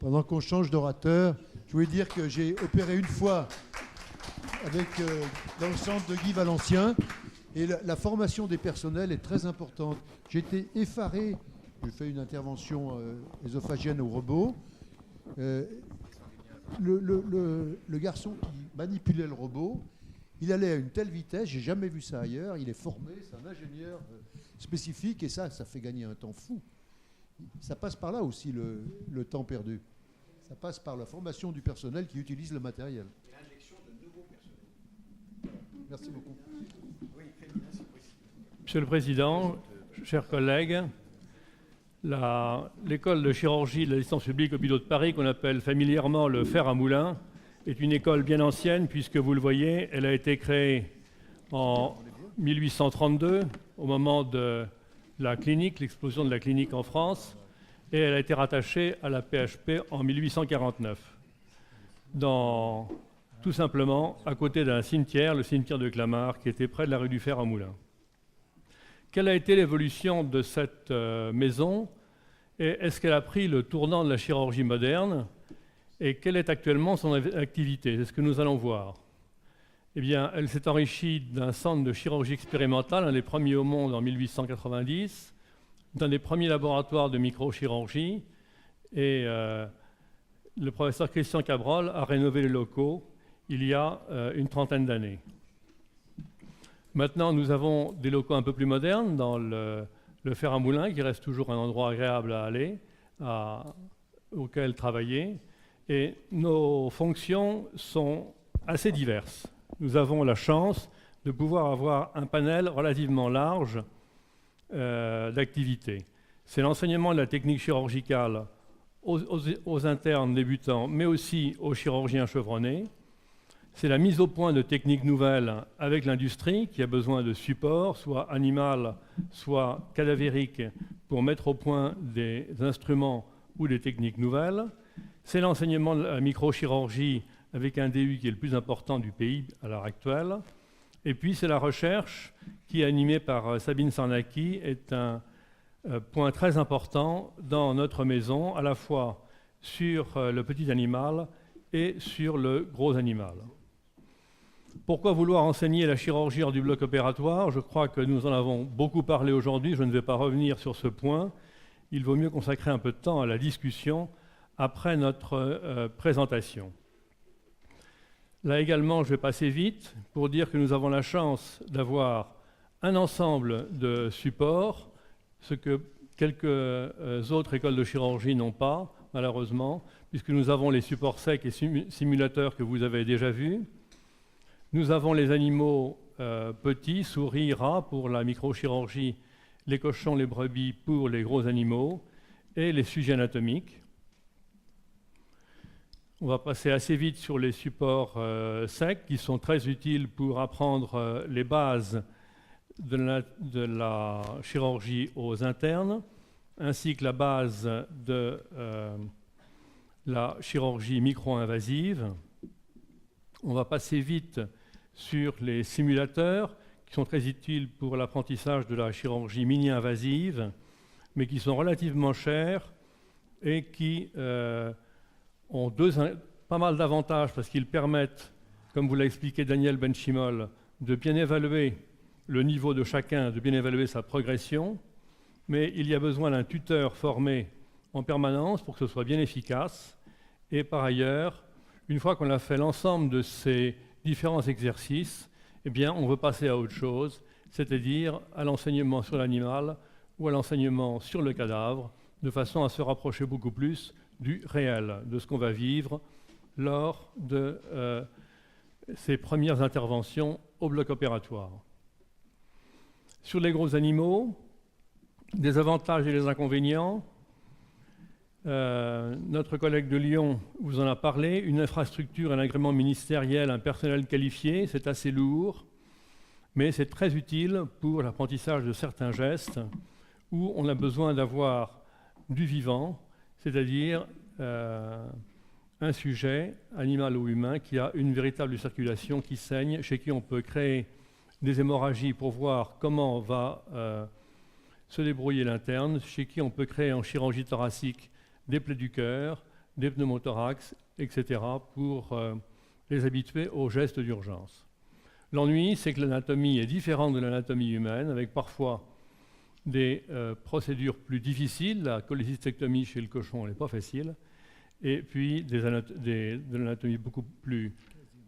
Pendant qu'on change d'orateur, je voulais dire que j'ai opéré une fois dans le centre de Guy Valencien, et la formation des personnels est très importante. J'ai été effaré, j'ai fait une intervention ésophagienne au robot. Le garçon qui manipulait le robot, il allait à une telle vitesse, j'ai jamais vu ça ailleurs, il est formé, c'est un ingénieur spécifique, et ça fait gagner un temps fou. Ça passe par là aussi, le temps perdu. Ça passe par la formation du personnel qui utilise le matériel. Et l'injection de nouveaux personnels. Merci beaucoup. Oui, Féminin, si possible. Monsieur le Président, chers collègues, l'école de chirurgie de la licence publique hôpitaux de Paris, qu'on appelle familièrement le fer à moulin, est une école bien ancienne, puisque vous le voyez, elle a été créée en 1832, au moment de la clinique, l'explosion de la clinique en France, et elle a été rattachée à la PHP en 1849, tout simplement à côté d'un cimetière, le cimetière de Clamart, qui était près de la rue du Fer à Moulins. Quelle a été l'évolution de cette maison, et est-ce qu'elle a pris le tournant de la chirurgie moderne, et quelle est actuellement son activité? C'est ce que nous allons voir. Eh bien, elle s'est enrichie d'un centre de chirurgie expérimentale, un des premiers au monde en 1890, d'un des premiers laboratoires de microchirurgie, et le professeur Christian Cabrol a rénové les locaux il y a une trentaine d'années. Maintenant, nous avons des locaux un peu plus modernes dans le fer à moulin, qui reste toujours un endroit agréable à aller, auquel travailler, et nos fonctions sont assez diverses. Nous avons la chance de pouvoir avoir un panel relativement large d'activités. C'est l'enseignement de la technique chirurgicale aux internes débutants, mais aussi aux chirurgiens chevronnés. C'est la mise au point de techniques nouvelles avec l'industrie qui a besoin de supports, soit animal, soit cadavérique, pour mettre au point des instruments ou des techniques nouvelles. C'est l'enseignement de la microchirurgie avec un DU qui est le plus important du pays à l'heure actuelle. Et puis c'est la recherche qui, animée par Sabine Sarnaki, est un point très important dans notre maison, à la fois sur le petit animal et sur le gros animal. Pourquoi vouloir enseigner la chirurgie hors du bloc opératoire? Je crois que nous en avons beaucoup parlé aujourd'hui, je ne vais pas revenir sur ce point. Il vaut mieux consacrer un peu de temps à la discussion après notre présentation. Là également, je vais passer vite pour dire que nous avons la chance d'avoir un ensemble de supports, ce que quelques autres écoles de chirurgie n'ont pas, malheureusement, puisque nous avons les supports secs et simulateurs que vous avez déjà vus. Nous avons les animaux petits, souris, rats pour la microchirurgie, les cochons, les brebis pour les gros animaux, et les sujets anatomiques. On va passer assez vite sur les supports secs qui sont très utiles pour apprendre les bases de la chirurgie aux internes, ainsi que la base de la chirurgie micro-invasive. On va passer vite sur les simulateurs qui sont très utiles pour l'apprentissage de la chirurgie mini-invasive, mais qui sont relativement chers et qui ont pas mal d'avantages parce qu'ils permettent, comme vous l'a expliqué Daniel Benchimol, de bien évaluer le niveau de chacun, de bien évaluer sa progression, mais il y a besoin d'un tuteur formé en permanence pour que ce soit bien efficace. Et par ailleurs, une fois qu'on a fait l'ensemble de ces différents exercices, eh bien, on veut passer à autre chose, c'est-à-dire à l'enseignement sur l'animal ou à l'enseignement sur le cadavre, de façon à se rapprocher beaucoup plus du réel, de ce qu'on va vivre lors de ces premières interventions au bloc opératoire. Sur les gros animaux, des avantages et des inconvénients. Notre collègue de Lyon vous en a parlé. Une infrastructure, un agrément ministériel, un personnel qualifié, c'est assez lourd, mais c'est très utile pour l'apprentissage de certains gestes où on a besoin d'avoir du vivant, c'est-à-dire un sujet, animal ou humain, qui a une véritable circulation, qui saigne, chez qui on peut créer des hémorragies pour voir comment va se débrouiller l'interne, chez qui on peut créer en chirurgie thoracique des plaies du cœur, des pneumothorax, etc., pour les habituer aux gestes d'urgence. L'ennui, c'est que l'anatomie est différente de l'anatomie humaine, avec parfois des procédures plus difficiles. La cholécystectomie chez le cochon n'est pas facile. Et puis de l'anatomie beaucoup plus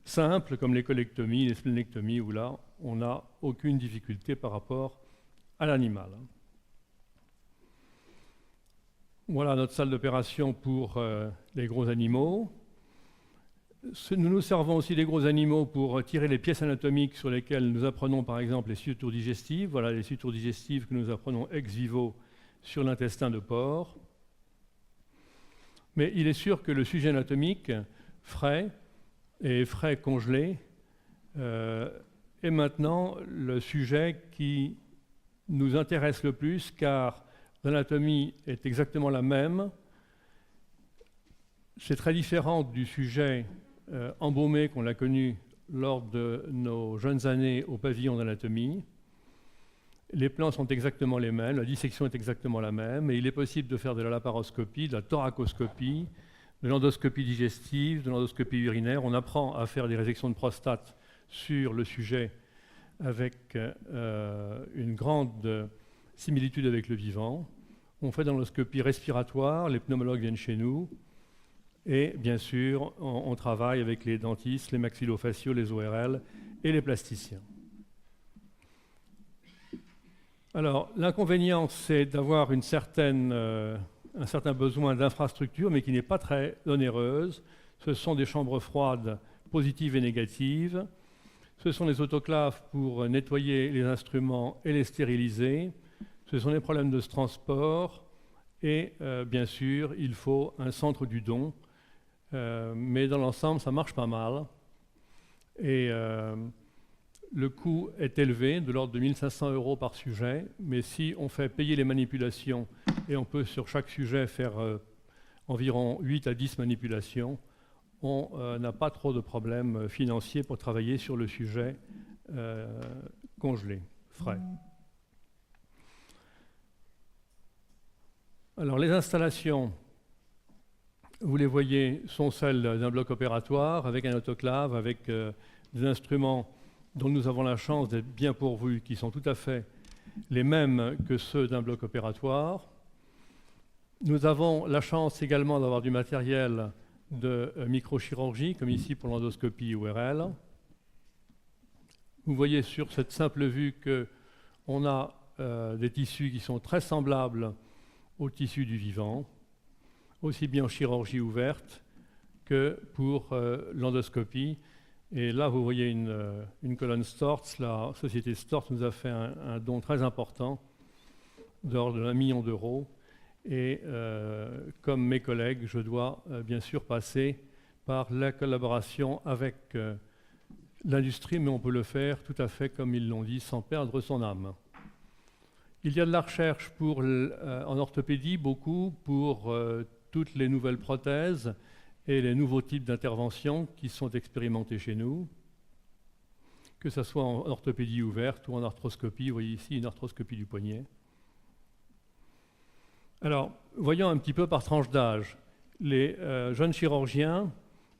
simple, comme les colectomies, les splénectomies, où là, on n'a aucune difficulté par rapport à l'animal. Voilà notre salle d'opération pour les gros animaux. Nous nous servons aussi des gros animaux pour tirer les pièces anatomiques sur lesquelles nous apprenons par exemple les sutures digestives. Voilà les sutures digestives que nous apprenons ex vivo sur l'intestin de porc. Mais il est sûr que le sujet anatomique, frais et frais congelé, est maintenant le sujet qui nous intéresse le plus, car l'anatomie est exactement la même. C'est très différent du sujet embaumé qu'on a connu lors de nos jeunes années au pavillon d'anatomie. Les plans sont exactement les mêmes, la dissection est exactement la même, et il est possible de faire de la laparoscopie, de la thoracoscopie, de l'endoscopie digestive, de l'endoscopie urinaire. On apprend à faire des résections de prostate sur le sujet avec une grande similitude avec le vivant. On fait de l'endoscopie respiratoire, les pneumologues viennent chez nous, et bien sûr, on travaille avec les dentistes, les maxillofaciaux, les ORL et les plasticiens. Alors, l'inconvénient, c'est d'avoir un certain besoin d'infrastructure, mais qui n'est pas très onéreuse. Ce sont des chambres froides positives et négatives. Ce sont des autoclaves pour nettoyer les instruments et les stériliser. Ce sont des problèmes de transport. Et bien sûr, il faut un centre du don. Mais dans l'ensemble, ça marche pas mal. Et le coût est élevé, de l'ordre de 1 500 € par sujet, mais si on fait payer les manipulations, et on peut sur chaque sujet faire environ 8 à 10 manipulations, on n'a pas trop de problèmes financiers pour travailler sur le sujet congelé, frais. Alors les installations, vous les voyez, sont celles d'un bloc opératoire, avec un autoclave, avec des instruments dont nous avons la chance d'être bien pourvus, qui sont tout à fait les mêmes que ceux d'un bloc opératoire. Nous avons la chance également d'avoir du matériel de microchirurgie, comme ici pour l'endoscopie ORL. Vous voyez sur cette simple vue qu'on a des tissus qui sont très semblables aux tissus du vivant, aussi bien en chirurgie ouverte que pour l'endoscopie. Et là, vous voyez une colonne Storz. La société Storz nous a fait un don très important, de l'ordre de 1 million d'euros. Et comme mes collègues, je dois bien sûr passer par la collaboration avec l'industrie, mais on peut le faire tout à fait, comme ils l'ont dit, sans perdre son âme. Il y a de la recherche en orthopédie, beaucoup, pour toutes les nouvelles prothèses et les nouveaux types d'interventions qui sont expérimentés chez nous, que ce soit en orthopédie ouverte ou en arthroscopie. Vous voyez ici une arthroscopie du poignet. Alors, voyons un petit peu par tranche d'âge. Les jeunes chirurgiens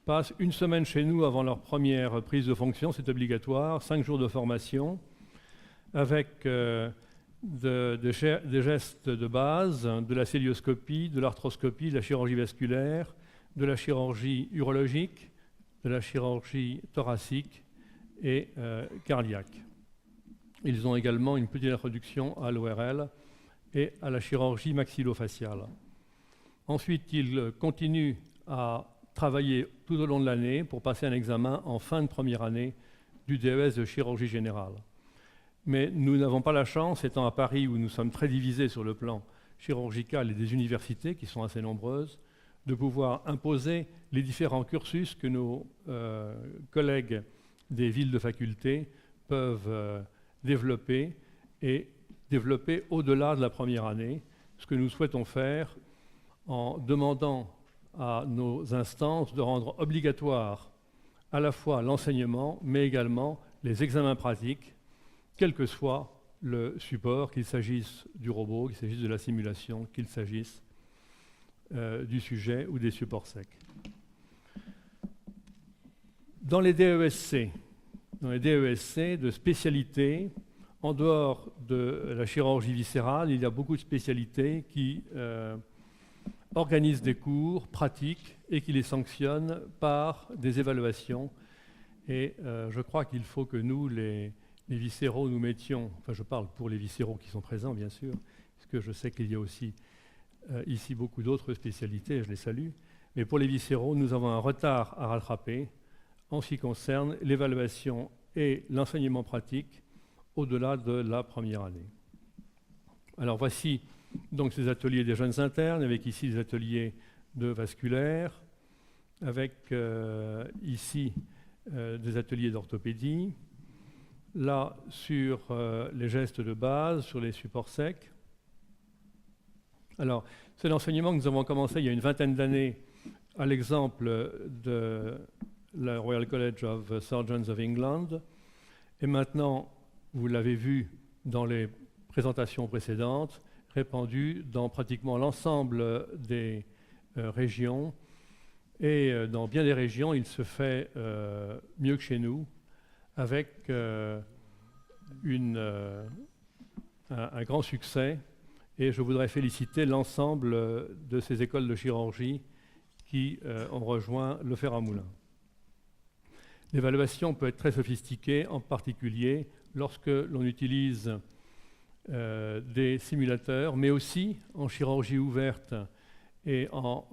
passent 1 semaine chez nous avant leur première prise de fonction, c'est obligatoire, 5 jours de formation, avec des gestes de base, de la célioscopie, de l'arthroscopie, de la chirurgie vasculaire, de la chirurgie urologique, de la chirurgie thoracique et cardiaque. Ils ont également une petite introduction à l'ORL et à la chirurgie maxillofaciale. Ensuite, ils continuent à travailler tout au long de l'année pour passer un examen en fin de première année du DES de chirurgie générale. Mais nous n'avons pas la chance, étant à Paris où nous sommes très divisés sur le plan chirurgical et des universités qui sont assez nombreuses, de pouvoir imposer les différents cursus que nos collègues des villes de faculté peuvent développer et développer au-delà de la première année, ce que nous souhaitons faire en demandant à nos instances de rendre obligatoire à la fois l'enseignement, mais également les examens pratiques, quel que soit le support, qu'il s'agisse du robot, qu'il s'agisse de la simulation, qu'il s'agisse du sujet ou des supports secs. Dans les DESC de spécialité, en dehors de la chirurgie viscérale, il y a beaucoup de spécialités qui organisent des cours pratiques et qui les sanctionnent par des évaluations. Et je crois qu'il faut que nous, les viscéraux, nous mettions, enfin je parle pour les viscéraux qui sont présents bien sûr, parce que je sais qu'il y a aussi ici beaucoup d'autres spécialités, je les salue, mais pour les viscéraux, nous avons un retard à rattraper en ce qui concerne l'évaluation et l'enseignement pratique au-delà de la première année. Alors voici donc ces ateliers des jeunes internes, avec ici des ateliers de vasculaire, avec ici des ateliers d'orthopédie, là sur les gestes de base, sur les supports secs. Alors, c'est l'enseignement que nous avons commencé il y a une vingtaine d'années à l'exemple de la Royal College of Surgeons of England. Et maintenant, vous l'avez vu dans les présentations précédentes, répandu dans pratiquement l'ensemble des régions. Et dans bien des régions, il se fait mieux que chez nous, avec un grand succès. Et je voudrais féliciter l'ensemble de ces écoles de chirurgie qui ont rejoint le fer à moulin. L'évaluation peut être très sophistiquée, en particulier lorsque l'on utilise des simulateurs, mais aussi en chirurgie ouverte et en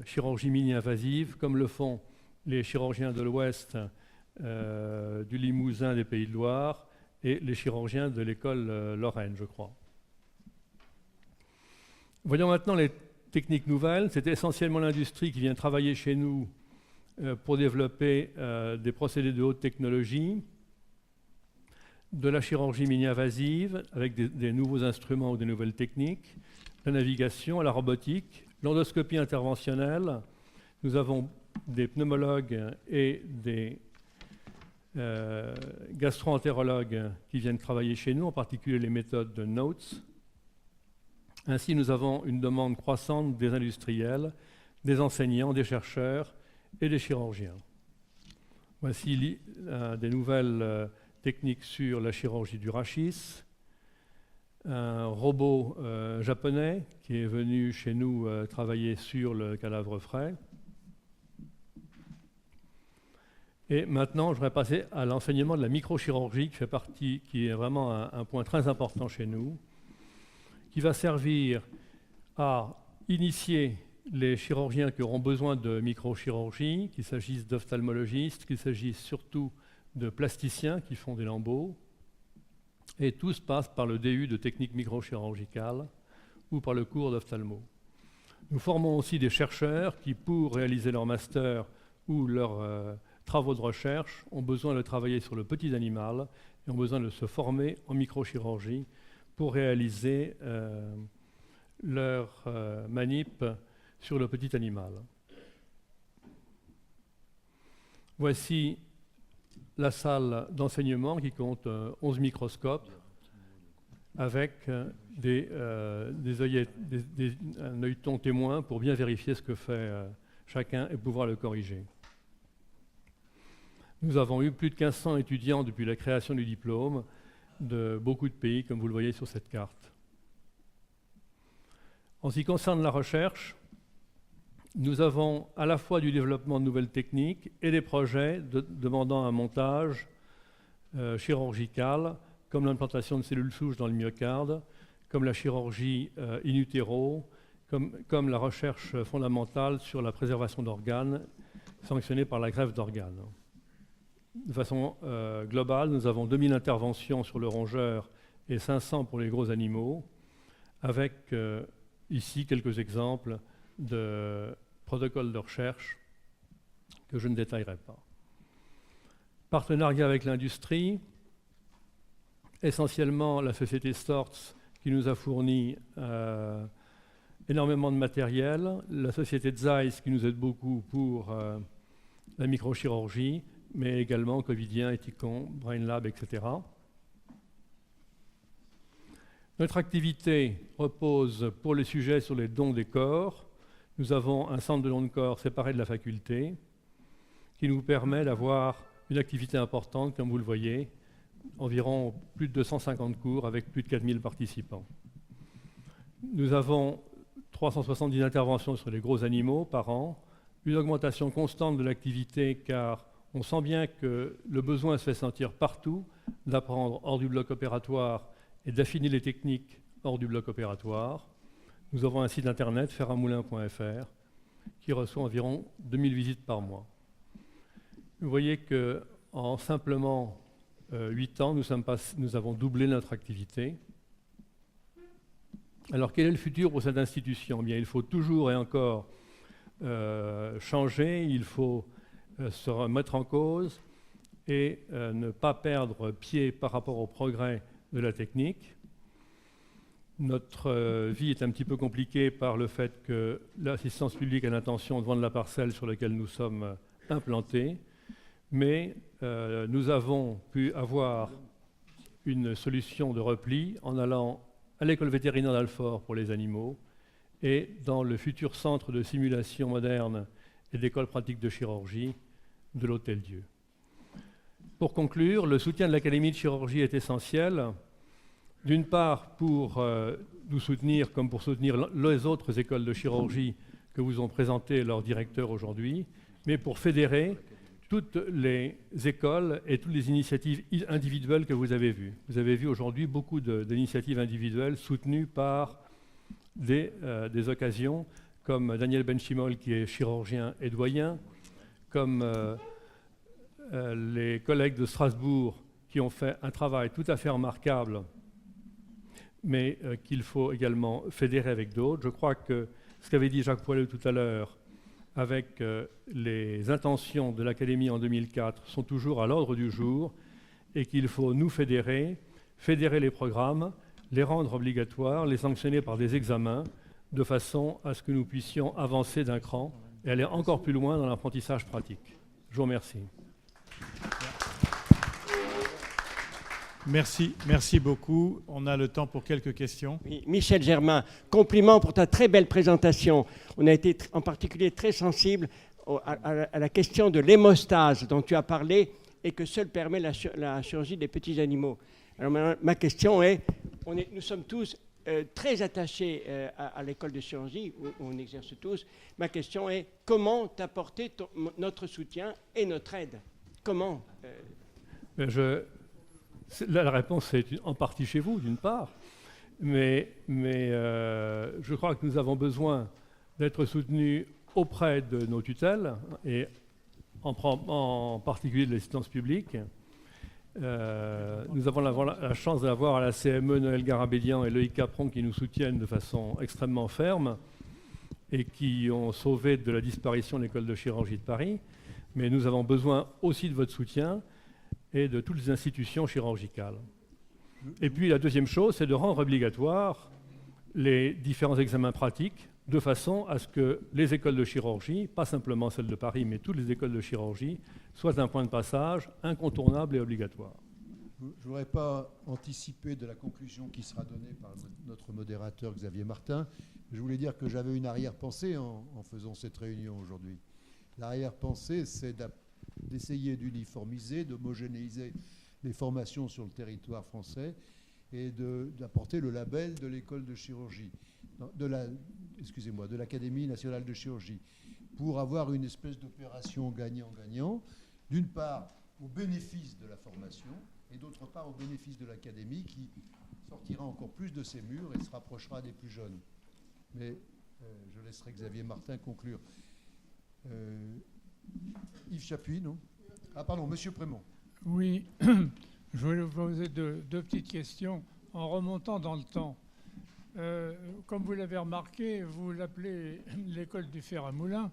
chirurgie mini-invasive, comme le font les chirurgiens de l'Ouest, du Limousin, des Pays de Loire, et les chirurgiens de l'école Lorraine, je crois. Voyons maintenant les techniques nouvelles. C'est essentiellement l'industrie qui vient travailler chez nous pour développer des procédés de haute technologie, de la chirurgie mini-invasive avec des nouveaux instruments ou des nouvelles techniques, la navigation, la robotique, l'endoscopie interventionnelle. Nous avons des pneumologues et des gastro-entérologues qui viennent travailler chez nous, en particulier les méthodes de Notes. Ainsi, nous avons une demande croissante des industriels, des enseignants, des chercheurs et des chirurgiens. Voici des nouvelles techniques sur la chirurgie du rachis, un robot japonais qui est venu chez nous travailler sur le cadavre frais. Et maintenant, je voudrais passer à l'enseignement de la microchirurgie qui est vraiment un point très important chez nous, qui va servir à initier les chirurgiens qui auront besoin de microchirurgie, qu'il s'agisse d'ophtalmologistes, qu'il s'agisse surtout de plasticiens qui font des lambeaux. Et tout se passe par le DU de technique microchirurgicale ou par le cours d'ophtalmo. Nous formons aussi des chercheurs qui, pour réaliser leur master ou leurs travaux de recherche, ont besoin de travailler sur le petit animal et ont besoin de se former en microchirurgie pour réaliser leur manip sur le petit animal. Voici la salle d'enseignement qui compte 11 microscopes avec un œilleton témoin pour bien vérifier ce que fait chacun et pouvoir le corriger. Nous avons eu plus de 1500 étudiants depuis la création du diplôme de beaucoup de pays, comme vous le voyez sur cette carte. En ce qui concerne la recherche, nous avons à la fois du développement de nouvelles techniques et des projets demandant un montage chirurgical, comme l'implantation de cellules souches dans le myocarde, comme la chirurgie in utero, comme la recherche fondamentale sur la préservation d'organes, sanctionnée par la greffe d'organes. De façon globale, nous avons 2000 interventions sur le rongeur et 500 pour les gros animaux, avec ici quelques exemples de protocoles de recherche que je ne détaillerai pas. Partenariat avec l'industrie, essentiellement la société Storz qui nous a fourni énormément de matériel, la société Zeiss qui nous aide beaucoup pour la microchirurgie, mais également Covidien, Ethicon, BrainLab, etc. Notre activité repose pour les sujets sur les dons des corps. nous avons un centre de long de corps séparé de la faculté qui nous permet d'avoir une activité importante, comme vous le voyez, environ plus de 250 cours avec plus de 4000 participants. Nous avons 370 interventions sur les gros animaux par an, une augmentation constante de l'activité car on sent bien que le besoin se fait sentir partout d'apprendre hors du bloc opératoire et d'affiner les techniques hors du bloc opératoire. Nous avons un site internet, feramoulin.fr, qui reçoit environ 2000 visites par mois. Vous voyez qu'en simplement 8 ans, nous avons doublé notre activité. Alors quel est le futur pour cette institution ? Eh bien, il faut toujours et encore changer, il faut se remettre en cause et ne pas perdre pied par rapport au progrès de la technique. Notre vie est un petit peu compliquée par le fait que l'assistance publique a l'intention de vendre la parcelle sur laquelle nous sommes implantés, mais nous avons pu avoir une solution de repli en allant à l'école vétérinaire d'Alfort pour les animaux et dans le futur centre de simulation moderne et d'école pratique de chirurgie de l'Hôtel-Dieu. Pour conclure, le soutien de l'Académie de chirurgie est essentiel, d'une part pour nous soutenir comme pour soutenir les autres écoles de chirurgie que vous ont présentées leurs directeurs aujourd'hui, mais pour fédérer toutes les écoles et toutes les initiatives individuelles que vous avez vues. Vous avez vu aujourd'hui beaucoup d'initiatives individuelles soutenues par des occasions comme Daniel Benchimol qui est chirurgien et doyen, comme les collègues de Strasbourg qui ont fait un travail tout à fait remarquable, mais qu'il faut également fédérer avec d'autres. Je crois que ce qu'avait dit Jacques Poileux tout à l'heure, avec les intentions de l'Académie en 2004, sont toujours à l'ordre du jour et qu'il faut nous fédérer les programmes, les rendre obligatoires, les sanctionner par des examens, de façon à ce que nous puissions avancer d'un cran et aller encore plus loin dans l'apprentissage pratique. Je vous remercie. Merci beaucoup. On a le temps pour quelques questions. Oui, Michel Germain, compliment pour ta très belle présentation. On a été en particulier très sensible à la question de l'hémostase dont tu as parlé et que seule permet la chirurgie des petits animaux. Alors ma question est, nous sommes tous très attachés à l'école de chirurgie, où on exerce tous. Ma question est, comment t'apporter notre soutien et notre aide ? Comment La réponse est en partie chez vous, d'une part, mais je crois que nous avons besoin d'être soutenus auprès de nos tutelles, et en particulier de l'assistance publique. Nous avons la chance d'avoir à la CME Noël Garabédian et Loïc Capron qui nous soutiennent de façon extrêmement ferme et qui ont sauvé de la disparition l'école de chirurgie de Paris. Mais nous avons besoin aussi de votre soutien et de toutes les institutions chirurgicales. Et puis la deuxième chose, c'est de rendre obligatoire les différents examens pratiques de façon à ce que les écoles de chirurgie, pas simplement celles de Paris, mais toutes les écoles de chirurgie, soient un point de passage incontournable et obligatoire. Je ne voudrais pas anticiper de la conclusion qui sera donnée par notre modérateur Xavier Martin. Je voulais dire que j'avais une arrière-pensée en faisant cette réunion aujourd'hui. L'arrière-pensée, c'est d'essayer d'uniformiser, d'homogénéiser les formations sur le territoire français et d'apporter le label de l'école de chirurgie, de l'Académie nationale de chirurgie, pour avoir une espèce d'opération gagnant-gagnant, d'une part au bénéfice de la formation et d'autre part au bénéfice de l'Académie qui sortira encore plus de ses murs et se rapprochera des plus jeunes. Mais je laisserai Xavier Martin conclure. Yves Chapuis, non ? Ah pardon, Monsieur Prémont. Oui, je voulais vous poser deux petites questions en remontant dans le temps. Comme vous l'avez remarqué, vous l'appelez l'école du fer à moulin.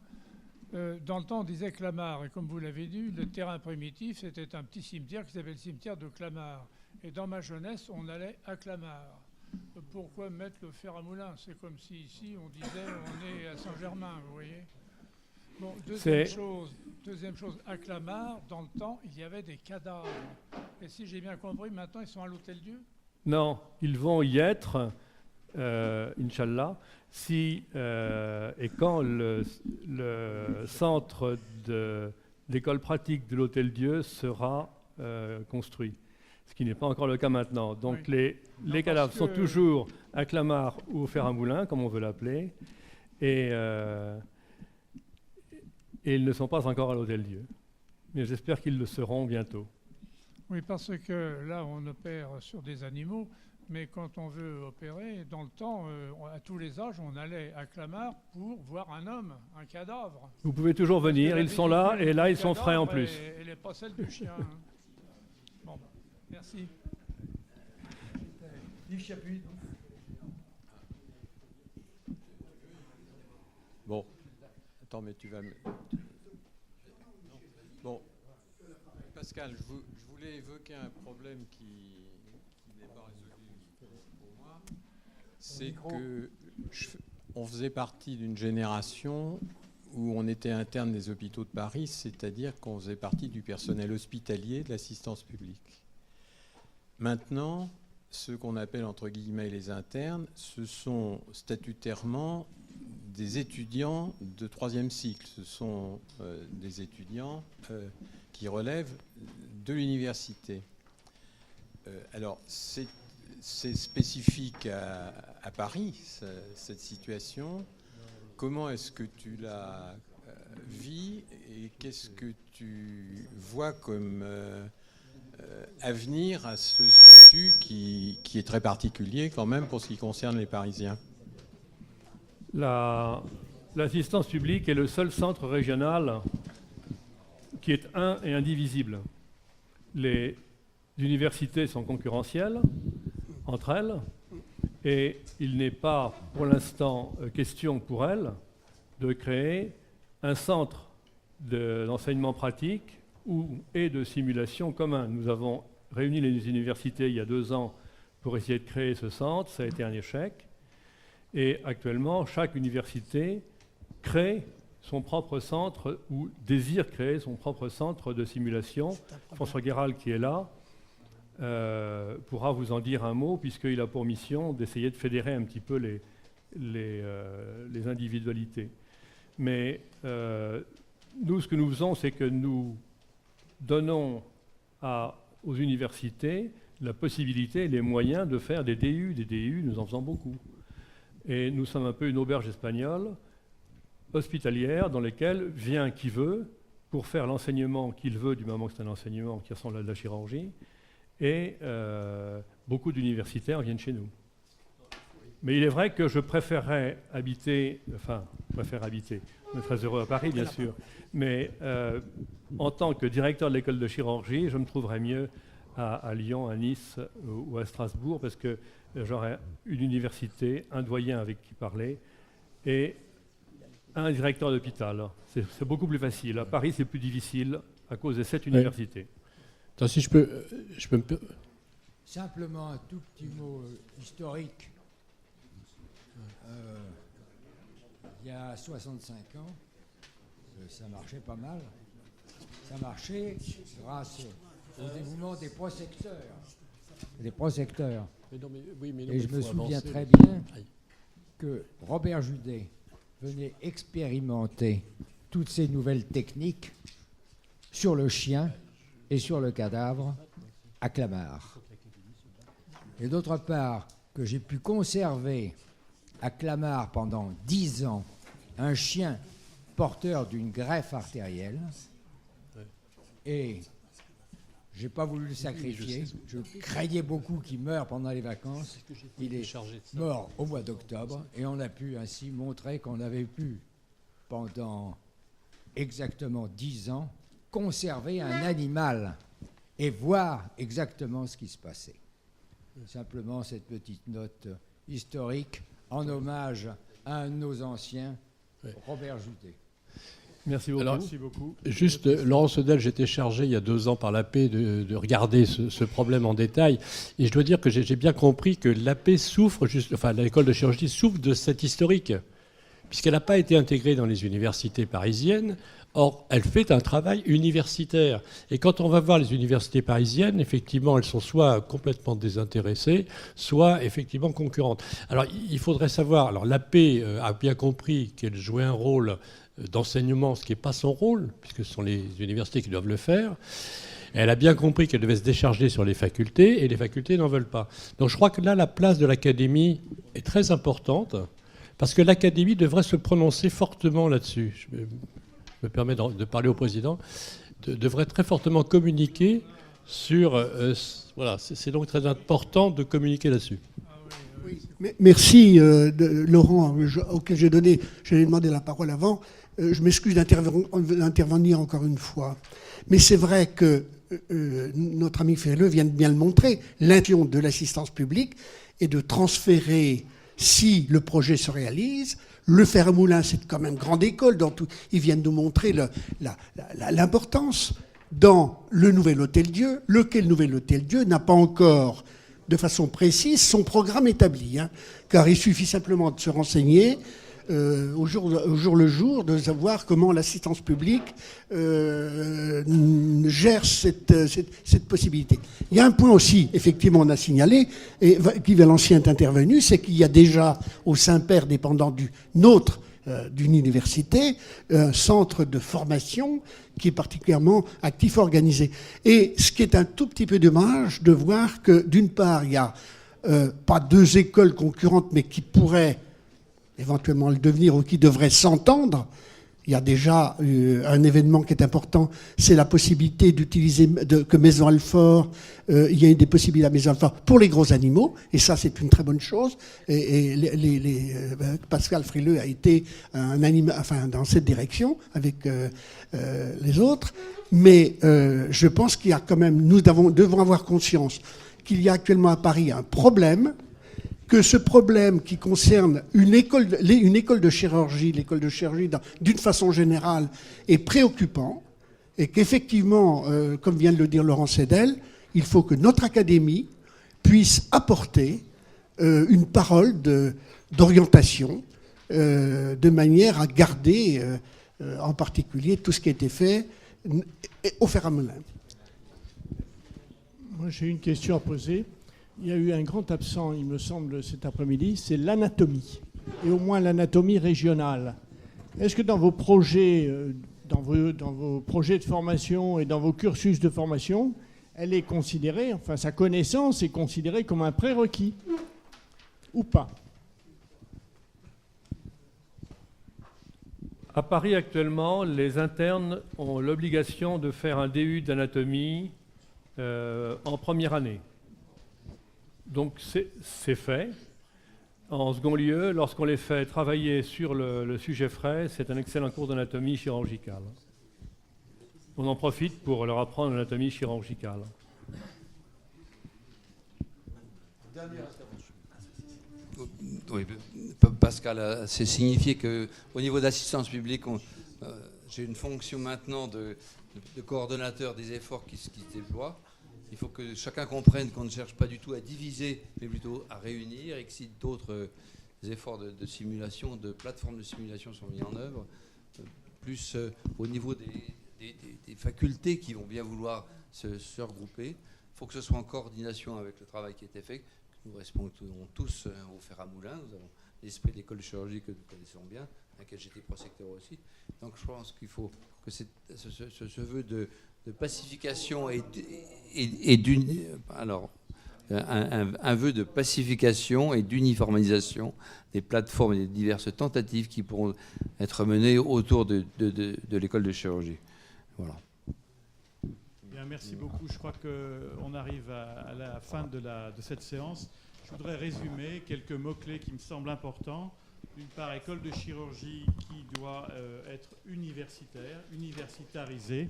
Dans le temps, on disait Clamart. Et comme vous l'avez dit, le terrain primitif, c'était un petit cimetière qui s'appelait le cimetière de Clamart. Et dans ma jeunesse, on allait à Clamart. Pourquoi mettre le fer à moulin ? C'est comme si ici, on disait on est à Saint-Germain, vous voyez ? Bon, deuxième chose, à Clamart, dans le temps, il y avait des cadavres. Et si j'ai bien compris, maintenant, ils sont à l'Hôtel-Dieu ? Non, ils vont y être Inch'Allah, si et quand le centre d'école pratique de l'Hôtel Dieu sera construit. Ce qui n'est pas encore le cas maintenant. Donc Oui. les cadavres sont toujours à Clamart ou au Fer à Moulin, comme on veut l'appeler, et ils ne sont pas encore à l'Hôtel Dieu. Mais j'espère qu'ils le seront bientôt. Oui, parce que là, on opère sur des animaux, mais quand on veut opérer, dans le temps, à tous les âges, on allait à Clamart pour voir un homme, un cadavre. Vous pouvez toujours venir, ils sont là, et là, ils sont frais en plus. Et les pas celles du chien. Hein. Bon, merci. Yves Chapuis. Bon, attends, mais tu vas me... Bon, Pascal, je voulais évoquer un problème qui n'est pas résolu pour moi. C'est que on faisait partie d'une génération où on était interne des hôpitaux de Paris, c'est-à-dire qu'on faisait partie du personnel hospitalier de l'assistance publique. Maintenant, ceux qu'on appelle entre guillemets les internes, ce sont statutairement des étudiants de 3e cycle. Ce sont des étudiants qui relèvent de l'université. Alors, c'est spécifique à Paris, cette situation. Comment est-ce que tu la vis et qu'est-ce que tu vois comme avenir à ce statut qui est très particulier quand même pour ce qui concerne les Parisiens? L'assistance publique est le seul centre régional qui est un et indivisible. Les universités sont concurrentielles entre elles et il n'est pas pour l'instant question pour elles de créer un centre d'enseignement pratique et de simulation commun. Nous avons réuni les universités il y a 2 ans pour essayer de créer ce centre, ça a été un échec. Et actuellement, chaque université crée son propre centre ou désire créer son propre centre de simulation. François Guéral, qui est là, pourra vous en dire un mot, puisqu'il a pour mission d'essayer de fédérer un petit peu les individualités. Mais nous, ce que nous faisons, c'est que nous donnons aux universités la possibilité, les moyens de faire des DU. Des DU, nous en faisons beaucoup. Et nous sommes un peu une auberge espagnole, hospitalière, dans laquelle vient qui veut, pour faire l'enseignement qu'il veut, du moment que c'est un enseignement qui ressemble à de la chirurgie, et beaucoup d'universitaires viennent chez nous. Mais il est vrai que je préférerais habiter, on est très heureux à Paris, bien sûr, mais en tant que directeur de l'école de chirurgie, je me trouverais mieux à Lyon, à Nice ou à Strasbourg, parce que j'aurais une université, un doyen avec qui parler, et un directeur d'hôpital. C'est beaucoup plus facile. À Paris, c'est plus difficile à cause de cette université. Attends, si je peux me... Simplement un tout petit mot historique. Il y a 65 ans, ça marchait pas mal. Ça marchait grâce au dévouement des prosecteurs. Et je me souviens très bien que Robert Judet venait expérimenter toutes ces nouvelles techniques sur le chien et sur le cadavre à Clamart. Et d'autre part, que j'ai pu conserver à Clamart pendant 10 ans un chien porteur d'une greffe artérielle et j'ai pas voulu le sacrifier. Je craignais beaucoup qu'il meure pendant les vacances. Il est mort au mois d'octobre et on a pu ainsi montrer qu'on avait pu, pendant exactement 10 ans, conserver un animal et voir exactement ce qui se passait. Simplement cette petite note historique en hommage à un de nos anciens, Robert Judet. Merci beaucoup. Alors, merci beaucoup. Juste, Laurent Sedel, j'étais chargé il y a 2 ans par l'AP de regarder ce problème en détail. Et je dois dire que j'ai bien compris que l'AP souffre, l'école de chirurgie souffre de cet historique. puisqu'elle n'a pas été intégrée dans les universités parisiennes. Or, elle fait un travail universitaire. Et quand on va voir les universités parisiennes, effectivement, elles sont soit complètement désintéressées, soit effectivement concurrentes. Alors, il faudrait savoir, alors l'AP a bien compris qu'elle jouait un rôle d'enseignement, ce qui n'est pas son rôle, puisque ce sont les universités qui doivent le faire. Elle a bien compris qu'elle devait se décharger sur les facultés, et les facultés n'en veulent pas. Donc je crois que là, la place de l'académie est très importante, parce que l'académie devrait se prononcer fortement là-dessus. Je me permets de parler au président, devrait très fortement communiquer sur... voilà, c'est donc très important de communiquer là-dessus. Oui, merci Laurent, auquel j'ai demandé la parole avant. Je m'excuse d'intervenir encore une fois. Mais c'est vrai que notre ami Ferreux vient de bien le montrer. L'intention de l'assistance publique est de transférer, si le projet se réalise, le fer à moulin, c'est quand même grande école. Ils viennent nous montrer l'importance dans le Nouvel Hôtel-Dieu, lequel Nouvel Hôtel-Dieu n'a pas encore, de façon précise, son programme établi. Car il suffit simplement de se renseigner au jour le jour, de savoir comment l'assistance publique gère cette possibilité. Il y a un point aussi, effectivement, on a signalé, et Guy Valancier est intervenu, c'est qu'il y a déjà au Saint-Père, dépendant d'une université, un centre de formation qui est particulièrement actif, organisé. Et ce qui est un tout petit peu dommage de voir que, d'une part, il n'y a pas deux écoles concurrentes, mais qui pourraient éventuellement le devenir ou qui devraient s'entendre. Il y a déjà un événement qui est important, c'est la possibilité d'utiliser que Maison Alfort, il y a des possibilités à Maison Alfort pour les gros animaux, et ça c'est une très bonne chose. Et Pascal Frileux a été dans cette direction avec les autres. Mais je pense qu'il y a quand même, nous devons avoir conscience qu'il y a actuellement à Paris un problème, que ce problème qui concerne une école de chirurgie, d'une façon générale, est préoccupant, et qu'effectivement, comme vient de le dire Laurent Sedel, il faut que notre académie puisse apporter une parole d'orientation, de manière à garder en particulier tout ce qui a été fait au fer à moulin. Moi, j'ai une question à poser. Il y a eu un grand absent, il me semble, cet après-midi, c'est l'anatomie, et au moins l'anatomie régionale. Est-ce que dans vos projets, dans vos projets de formation et dans vos cursus de formation, elle est considérée, enfin sa connaissance est considérée comme un prérequis ou pas? À Paris actuellement, les internes ont l'obligation de faire un DU d'anatomie en première année. Donc c'est fait. En second lieu, lorsqu'on les fait travailler sur le sujet frais, c'est un excellent cours d'anatomie chirurgicale. On en profite pour leur apprendre l'anatomie chirurgicale. Dernière intervention. Oui, Pascal, c'est signifié qu'au niveau de l'assistance publique, j'ai une fonction maintenant de coordonnateur des efforts qui se déploient. Il faut que chacun comprenne qu'on ne cherche pas du tout à diviser, mais plutôt à réunir, et que si d'autres efforts de simulation, de plateformes de simulation sont mis en œuvre, plus au niveau des facultés qui vont bien vouloir se regrouper, il faut que ce soit en coordination avec le travail qui a été fait. Nous respondons tous au fer à moulin. Nous avons l'esprit de l'école de chirurgie que nous connaissons bien, à laquelle j'étais prosecteur aussi. Donc je pense qu'il faut que ce vœu de pacification un vœu de pacification et d'uniformisation des plateformes et des diverses tentatives qui pourront être menées autour de l'école de chirurgie. Voilà. Bien, merci beaucoup. Je crois qu'on arrive à la fin de cette séance. Je voudrais résumer quelques mots-clés qui me semblent importants. D'une part, école de chirurgie qui doit être universitarisée,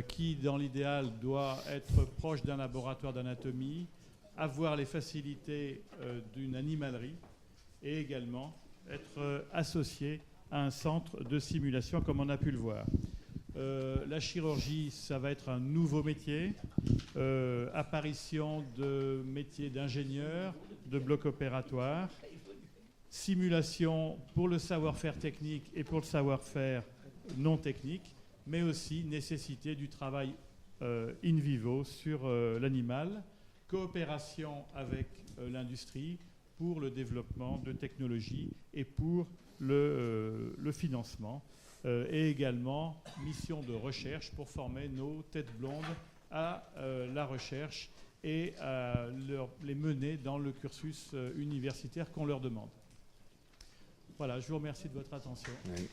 qui, dans l'idéal, doit être proche d'un laboratoire d'anatomie, avoir les facilités d'une animalerie et également être associé à un centre de simulation, comme on a pu le voir. La chirurgie, ça va être un nouveau métier, apparition de métiers d'ingénieur, de bloc opératoire, simulation pour le savoir-faire technique et pour le savoir-faire non technique, mais aussi nécessité du travail in vivo sur l'animal, coopération avec l'industrie pour le développement de technologies et pour le financement, et également mission de recherche pour former nos têtes blondes à la recherche et à les mener dans le cursus universitaire qu'on leur demande. Voilà, je vous remercie de votre attention. Oui.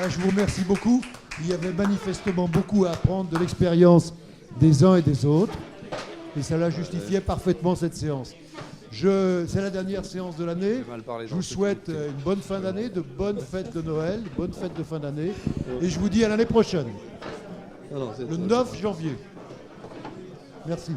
Je vous remercie beaucoup. Il y avait manifestement beaucoup à apprendre de l'expérience des uns et des autres. Et cela justifiait parfaitement cette séance. C'est la dernière séance de l'année. Je vous souhaite une bonne fin d'année, de bonnes fêtes de Noël, de bonnes fêtes de fin d'année. Et je vous dis à l'année prochaine, le 9 janvier. Merci.